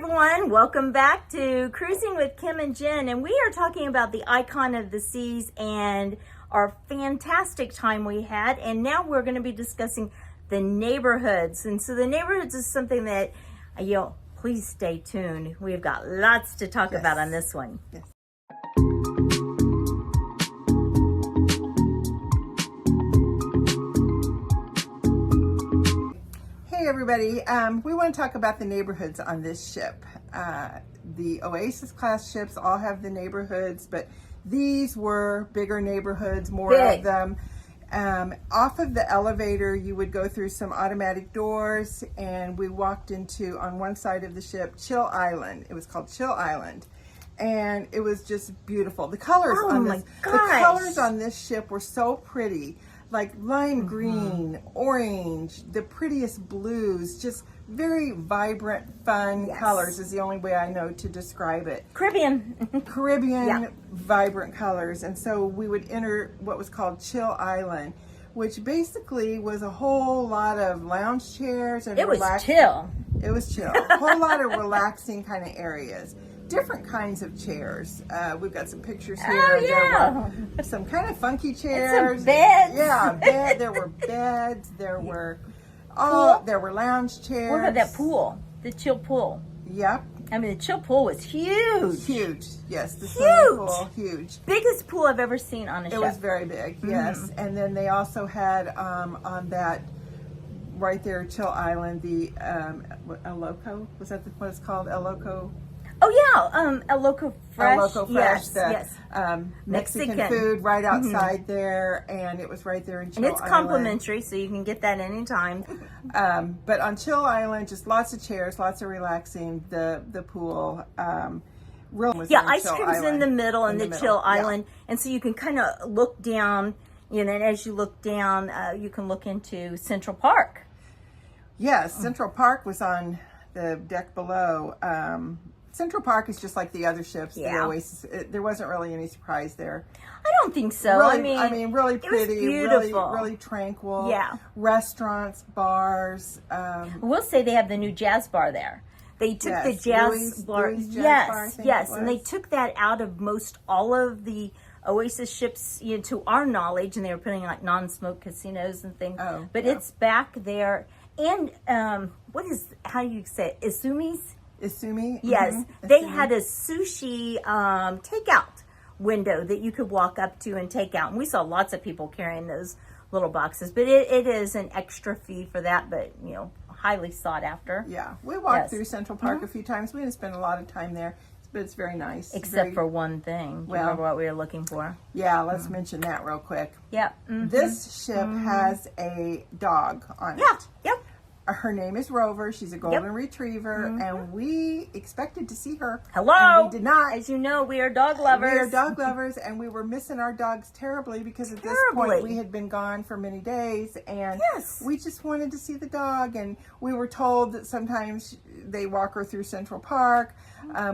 everyone, welcome back to Cruising with Kim and Jen, and we are talking about the icon of the seas and our fantastic time we had, and now we're going to be discussing the neighborhoods. And so the neighborhoods is something that, please stay tuned. We've got lots to talk about on this one. Yes. Hey everybody, we want to talk about the neighborhoods on this ship. The Oasis class ships all have the neighborhoods, but these were bigger neighborhoods, more of them. Off of the elevator, you would go through some automatic doors, and we walked into, on one side of the ship, Chill Island. It was called Chill Island, and it was just beautiful. The colors on this ship were so pretty. Like lime green, orange, the prettiest blues, just very vibrant, fun colors is the only way I know to describe it. Caribbean, vibrant colors. And so we would enter what was called Chill Island, which basically was a whole lot of lounge chairs. And It was chill. It was chill. A whole lot of relaxing kind of areas. Different kinds of chairs. We've got some pictures here. Oh, yeah. There were some kind of funky chairs. And some beds. Yeah, there were beds. There were lounge chairs. What about that pool? The chill pool. Yep. I mean, the chill pool was huge. Huge. Yes, the swimming pool, huge. Biggest pool I've ever seen on a ship. It was very big. Yes, and then they also had on that right there, Chill Island, the El Loco. Was that what it's called? El Loco. Oh yeah, El Loco Fresh. El Loco Fresh, Mexican food right outside there, and it was right there in Chill Island. And it's complimentary, so you can get that anytime. But on Chill Island, just lots of chairs, lots of relaxing. The pool. Ice cream's in the middle in the Chill Island, and so you can kind of look down. And as you look down, you can look into Central Park. Yes, Central Park was on the deck below. Central Park is just like the other ships, the Oasis. There wasn't really any surprise there. I don't think so. Really, I mean, really pretty, really tranquil. Yeah. Restaurants, bars. We'll say they have the new jazz bar there. They took the jazz bar. Louis jazz bar, and they took that out of all of the Oasis ships, to our knowledge, and they were putting like non-smoke casinos and things. But it's back there. And how do you say it? Isumi? Yes. They had a sushi takeout window that you could walk up to and take out. And we saw lots of people carrying those little boxes. But it is an extra fee for that, but, highly sought after. Yeah. We walked through Central Park a few times. We didn't spend a lot of time there, but it's very nice. Except for one thing. Do you remember what we were looking for? Yeah, let's mention that real quick. Yeah. This ship has a dog on it. Yep. Her name is Rover. She's a golden retriever, and we expected to see her. Hello. And we did not. As you know, we are dog lovers. We are dog lovers, and we were missing our dogs terribly because at this point we had been gone for many days, and we just wanted to see the dog. And we were told that sometimes they walk her through Central Park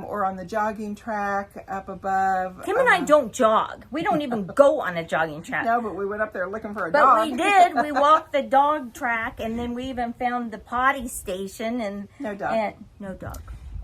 or on the jogging track up above. Kim and I don't jog. We don't even go on a jogging track. No, but we went up there looking for a dog. But we did. We walked the dog track, and then we even found the potty station, and no dog.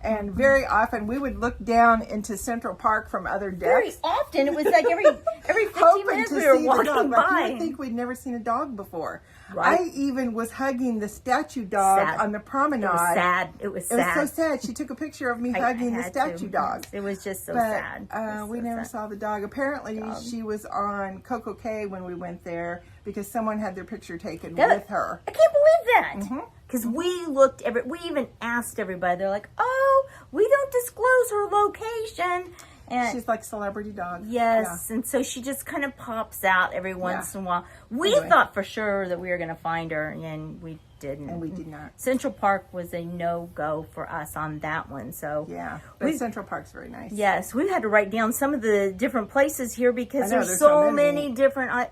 And Mm-hmm. very often we would look down into Central Park from other decks. Very often. It was like every 15 minutes we were walking by. I think we'd never seen a dog before. Right. I even was hugging the statue dog on the promenade. It was sad. It was so sad. She took a picture of me hugging the statue dog. It was just so sad. We never saw the dog. Apparently, she was on Coco Cay when we went there because someone had their picture taken with her. I can't believe that. Because we even asked everybody. They're like, oh, we don't disclose her location. And she's like celebrity dog. Yes, and so she just kind of pops out every once in a while. We thought for sure that we were going to find her, and we didn't. And we did not. Central Park was a no-go for us on that one. So but Central Park's very nice. Yes, we had to write down some of the different places here because there's so many different.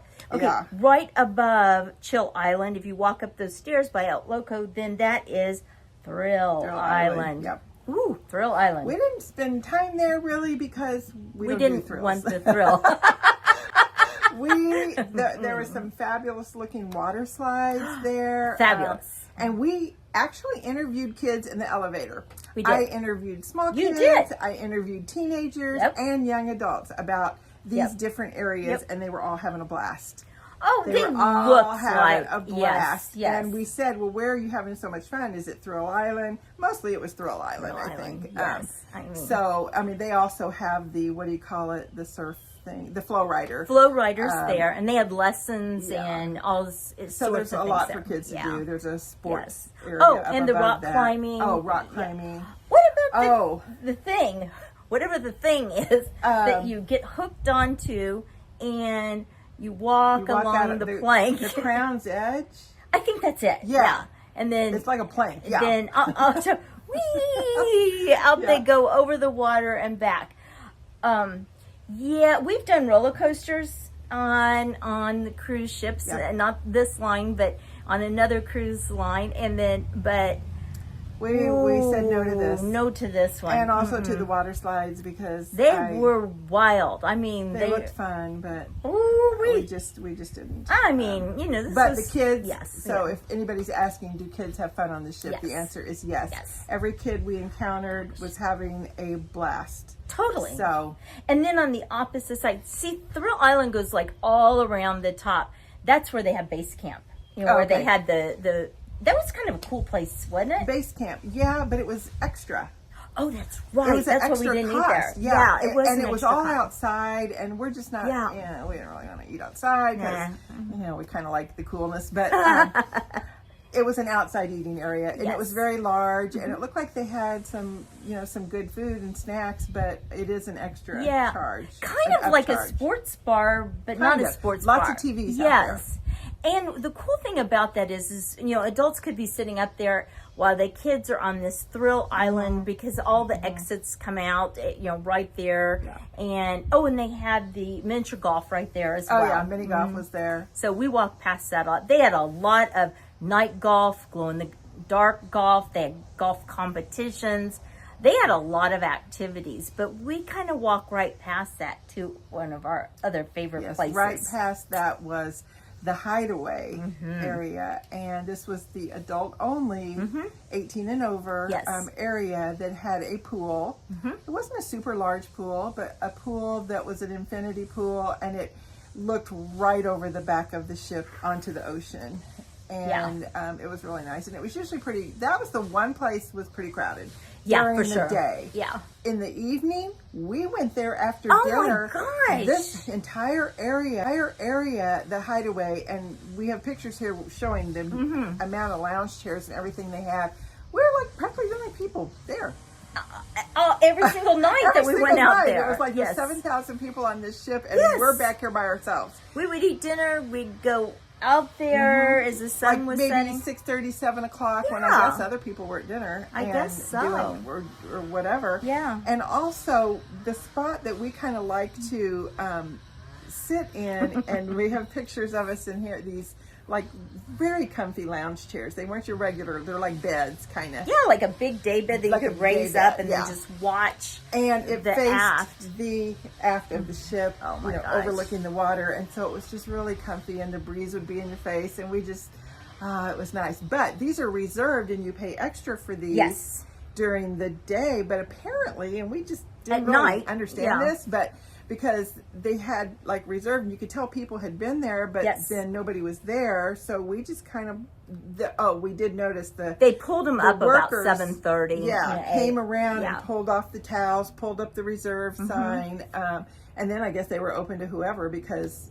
Right above Chill Island, if you walk up those stairs by El Loco, then that is Thrill Island. Yep. Ooh, Thrill Island. We didn't spend time there really because we didn't want the thrill. There were some fabulous looking water slides there. Fabulous. And we actually interviewed kids in the elevator. We did. I interviewed small You kids. did. I interviewed teenagers Yep. and young adults about these Yep. different areas, Yep. and they were all having a blast. Oh, They they were all looked having like a blast. Yes. And we said, well, where are you having so much fun? Is it Thrill Island? Mostly it was Thrill Island, Thrill I think. Island, yes. I mean. So, I mean, they also have the, what do you call it, the surf thing, the flow rider. Flow riders there, and they had lessons yeah. and all this So there's a lot for kids to yeah. do. There's a sports area. Oh, up and the above rock that. climbing. Oh, rock climbing. What about Oh. the thing? Whatever the thing is that you get hooked onto and you walk out along of the plank. The Crown's Edge. I think that's it. Yeah. And then It's like a plank. Yeah. then whee, out they Yeah. go over the water and back. Yeah, we've done roller coasters on the cruise ships, Yeah. not this line, but on another cruise line, and then we said no to this. No to this one, And also to the water slides because they were wild. I mean, they looked fun, but Ooh, we just didn't. I mean, this But was, the kids, yes. so if anybody's asking, do kids have fun on the ship? Yes. The answer is yes. Yes. Every kid we encountered was having a blast. Totally. So, And then on the opposite side, see, Thrill Island goes like all around the top. That's where they have base camp. Where they okay. had the that was kind of a cool place, wasn't it? base camp, yeah, but it was extra. Oh, that's It right. was an That's what we extra didn't eat cost. there. Yeah, it was and an it was extra all cost. outside, and we're just not. Yeah. Yeah, we didn't really want to eat outside because we kind of like the coolness, but. It was an outside eating area, and it was Yes. very large, and it looked like they had some good food and snacks, but it is an extra charge. Kind of like a sports bar, but not a sports bar. Lots of TVs out there. Yes. And the cool thing about that is adults could be sitting up there while the kids are on this Thrill Island because all the exits come out, right there. Yeah. And they had the miniature golf right there as well. Oh yeah, mini golf was there. So we walked past that a lot. They had a lot of night golf, glow in the dark golf. They had golf competitions. They had a lot of activities, but we kind of walked right past that to one of our other favorite places. Right past that was the Hideaway area, and this was the adult only 18 and over area that had a pool. It wasn't a super large pool, but a pool that was an infinity pool, and it looked right over the back of the ship onto the ocean. And it was really nice, and it was usually pretty. That was the one place was pretty crowded. During the day. Yeah. In the evening, we went there after Oh dinner. my gosh. This entire area, the Hideaway, and we have pictures here showing the amount of lounge chairs and everything they have. We're like practically the only people there. Every single night that we went out there. It was like there's 7,000 people on this ship, and we're back here by ourselves. We would eat dinner. We'd go out there as the sun was maybe setting. 6:30, 7 o'clock when I guess other people were at dinner. I guess so. Doing, or whatever. Yeah. And also the spot that we kind of like to sit in, and we have pictures of us in here, these like very comfy lounge chairs. They weren't your regular, they're like beds kind of. Yeah, like a big day bed that Like you a could raise day up bed, and then just watch. And it the faced aft. the aft of the ship, Oh my gosh. overlooking the water, and so it was just really comfy, and the breeze would be in your face, and we just, it was nice. But these are reserved, and you pay extra for these during the day, but apparently, and we just didn't At really night, understand this, but because they had like reserved, and you could tell people had been there, but then nobody was there, so we just kind of, we did notice they pulled them up workers, about 7:30. Came around and pulled off the towels, pulled up the reserve sign, and then I guess they were open to whoever because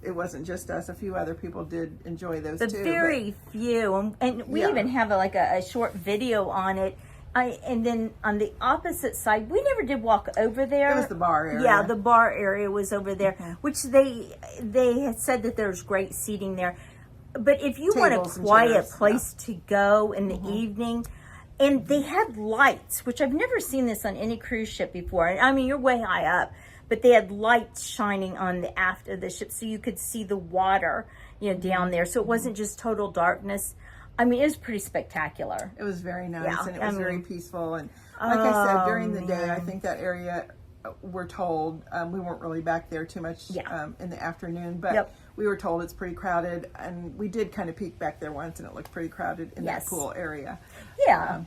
it wasn't just us. A few other people did enjoy those too. Very few, and we even have a short video on it. And then on the opposite side, we never did walk over there. It was the bar area. Yeah, the bar area was over there, which they had said that there's great seating there. But if you want a quiet place to go in the evening, and they had lights, which I've never seen this on any cruise ship before. I mean, you're way high up, but they had lights shining on the aft of the ship, so you could see the water, down there. So it wasn't just total darkness. I mean, it was pretty spectacular. It was very nice, and it was very peaceful. And Oh, like I said, during the day, I think that area, we're told, we weren't really back there too much in the afternoon, but we were told it's pretty crowded, and we did kind of peek back there once, and it looked pretty crowded in that pool area. Yeah,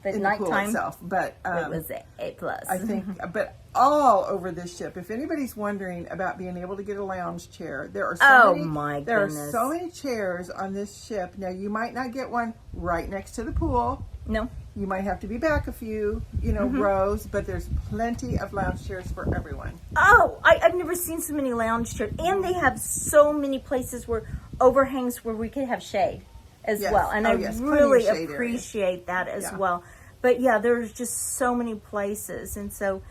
but in the pool nighttime itself, but it was A plus. I think, but all over this ship, if anybody's wondering about being able to get a lounge chair, there are are so many chairs on this ship. Now, you might not get one right next to the pool. No. You might have to be back a few, rows, but there's plenty of lounge chairs for everyone. Oh, I've never seen so many lounge chairs, and they have so many places where overhangs where we could have shade as well, and I really appreciate that as well. But yeah, there's just so many places, and so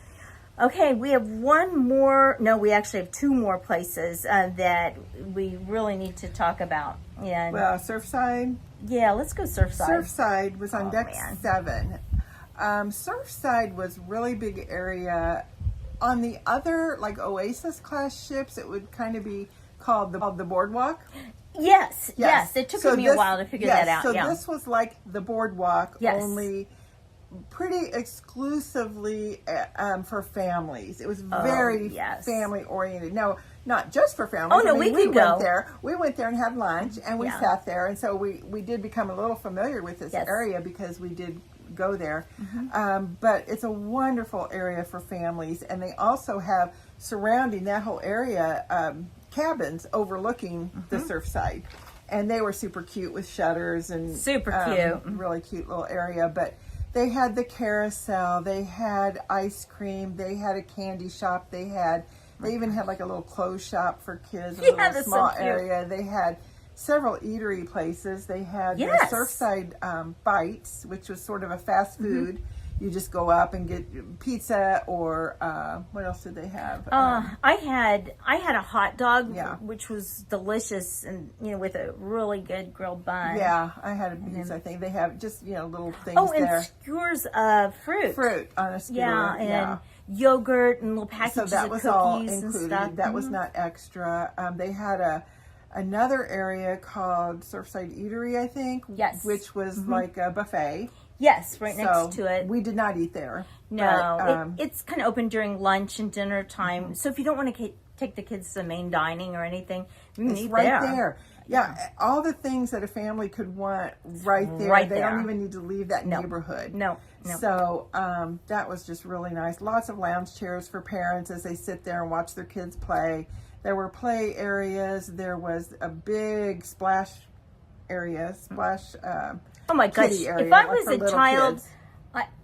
okay, we have one more. No, we actually have two more places that we really need to talk about. And well, Surfside. Yeah, let's go Surfside. Surfside was on deck 7. Surfside was really big area. On the other, like Oasis class ships, it would kind of be called the boardwalk. Yes. It took me a while to figure that out. So this was like the boardwalk, only pretty exclusively for families. It was very family oriented. No, not just for families. Oh no, we could go. We went there and had lunch, and we sat there, and so we did become a little familiar with this area because we did go there. But it's a wonderful area for families, and they also have surrounding that whole area cabins overlooking the Surfside, and they were super cute with shutters and really cute little area. But they had the carousel, they had ice cream, they had a candy shop, they even had like a little clothes shop for kids, a little small area. They had several eatery places. They had the Surfside Bites, which was sort of a fast food. You just go up and get pizza, or what else did they have? I had a hot dog, which was delicious, and with a really good grilled bun. Yeah, I had a pizza. I think they have just little things. Oh, and skewers of fruit on a skewer. Yeah, and yogurt and little packages of cookies. So that was all included. And stuff. That was not extra. They had another area called Surfside Eatery, I think. Yes, which was like a buffet. Yes, right next to it. We did not eat there. No, it's kind of open during lunch and dinner time. So if you don't want to take the kids to the main dining or anything, you can eat right there. Yeah, all the things that a family could want right there. They don't even need to leave that neighborhood. No. So that was just really nice. Lots of lounge chairs for parents as they sit there and watch their kids play. There were play areas. There was a big splash area, oh my gosh! If I was a child,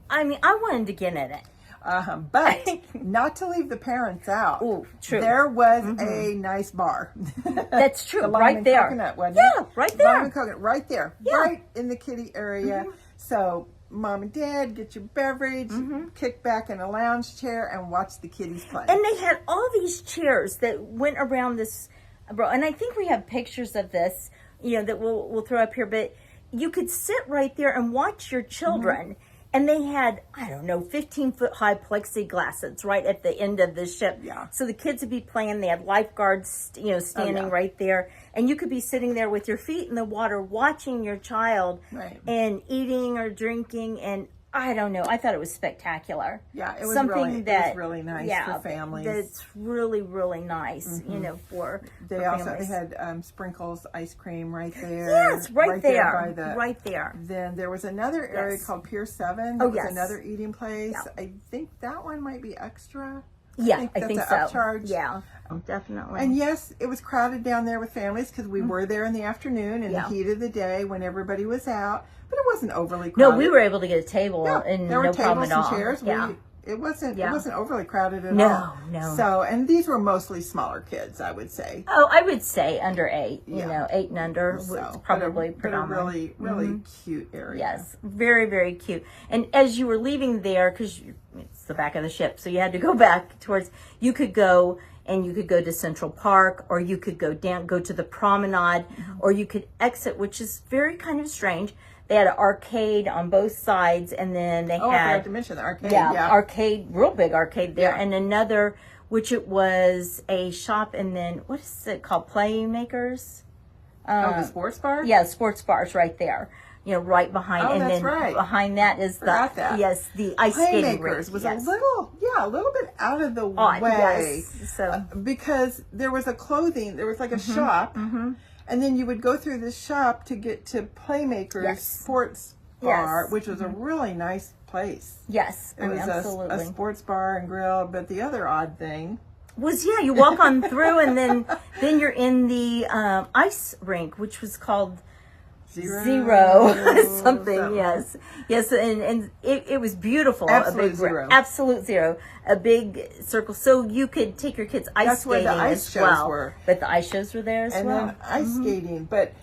I mean, I wanted to get in it. But not to leave the parents out. Ooh, true. There was a nice bar. That's true. Right there. Coconut, wasn't it? Right there. Lime and coconut, right there. Yeah. Right in the kiddie area. So mom and dad, get your beverage, kick back in a lounge chair, and watch the kiddies play. And they had all these chairs that went around this, and I think we have pictures of this, that we'll throw up here, but you could sit right there and watch your children. And they had, 15-foot high plexiglass that's right at the end of the ship. Yeah. So the kids would be playing. They had lifeguards, standing right there. And you could be sitting there with your feet in the water watching your child and eating or drinking. And I don't know. I thought it was spectacular. Yeah, it was really nice for families. That's really, really nice, for They had Sprinkles ice cream right there. Yes, right there. Right there. Then there was another area called Pier 7. That was another eating place. Yeah. I think that one might be extra. I think so. Upcharge. Yeah, definitely. And yes, it was crowded down there with families because we were there in the afternoon in the heat of the day when everybody was out. But it wasn't overly crowded. No, we were able to get a table and there were no tables problem at all. And chairs. Yeah. It wasn't overly crowded at all. No. So, and these were mostly smaller kids, I would say. Oh, I would say under 8. 8 and under was probably predominant. But a really cute area. Yes, very, very cute. And as you were leaving there, because it's the back of the ship, so you had to go back towards. You could go to Central Park, or you could go to the promenade, or you could exit, which is very kind of strange. They had an arcade on both sides, and then they had... I forgot to mention the arcade. Arcade, real big arcade there, and another, which it was a shop, and then, what is it called? Playmakers? The sports bar? Yeah, sports bars right there. right behind, Oh, and that's then right. behind that is Forgot that. the ice skating rink. Playmakers was Yes. a little bit out of the Odd, way. yes. So Because there was there was like a shop, and then you would go through this shop to get to Playmakers Yes. Sports Bar, Yes. which was a really nice place. yes, It was absolutely. a sports bar and grill, but the other odd thing Was you walk on through, and then you're in the ice rink, which was called Zero something. Yes, and it was beautiful. Absolute zero, a big circle, so you could take your kids ice That's where skating the ice as shows well. were. But the ice shows were there as and well. then ice skating. But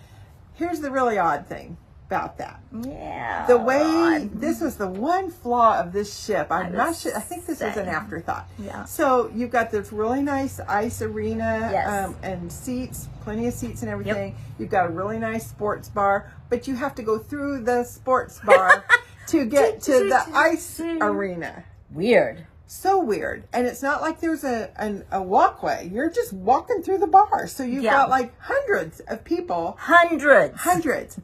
here's the really odd thing about that. Yeah, The way this was the one flaw of this ship. I'm not sure. I think this was an saying. afterthought. Yeah. So you've got this really nice ice arena Yes. and seats, plenty of seats and everything. You've got a really nice sports bar, but you have to go through the sports bar to get to the ice arena. Weird. So weird. And it's not like there's a walkway. You're just walking through the bar. So you've got like hundreds of people. Hundreds.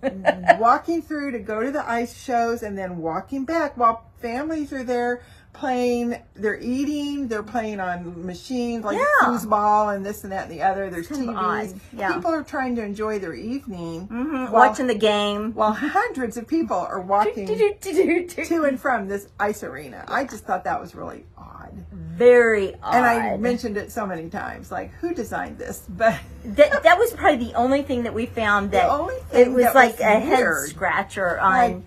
Walking through to go to the ice shows and then walking back while families are there playing. They're eating. They're playing on machines like foosball and this and that and the other. There's TVs. People are trying to enjoy their evening. Watching the game. While hundreds of people are walking to and from this ice arena. I just thought that was really odd. Very odd. And I mentioned it so many times, like, who designed this? But that was probably the only thing that we found that it was like a head scratcher on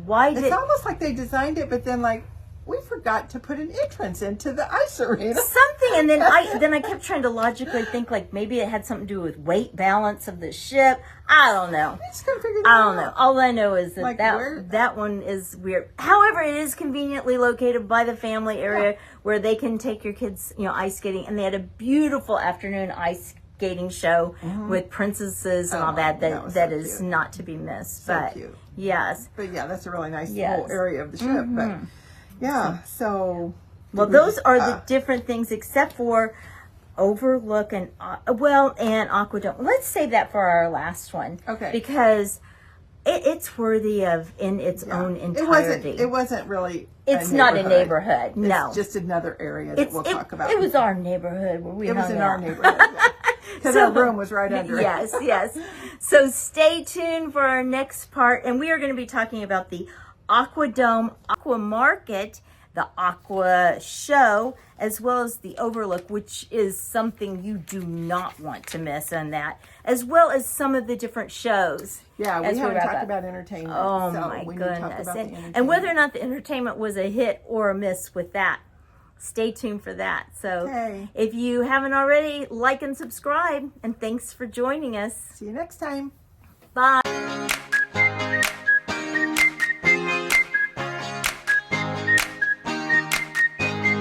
why did... It's almost like they designed it, but then, like, we forgot to put an entrance into the ice arena. Something, and then I kept trying to logically think, like, maybe it had something to do with weight balance of the ship. I don't know. I just couldn't figure that out. I don't know. All I know is that Like, that one is weird. However, it is conveniently located by the family area where they can take your kids, ice skating, and they had a beautiful afternoon ice skating show with princesses and all that is so not to be missed. So but cute. yes. But yeah, that's a really nice whole area of the ship. But yeah, so... Well, those are the different things except for Overlook and Aqua Dome. Let's save that for our last one. Okay. Because it's worthy of in its own entirety. It wasn't really It's not a neighborhood. No. It's just another area that we'll talk about. It was our neighborhood where we hung out. It was in our neighborhood. Because our room was right under it. Yes. So stay tuned for our next part. And we are going to be talking about the Aqua Dome, Aqua Market, the Aqua Show, as well as the Overlook, which is something you do not want to miss on that, as well as some of the different shows. Yeah, we haven't talked about entertainment. Oh, so my we need to talk goodness. about the entertainment. And whether or not the entertainment was a hit or a miss with that, stay tuned for that. So if you haven't already, like and subscribe, and thanks for joining us. See you next time. Bye.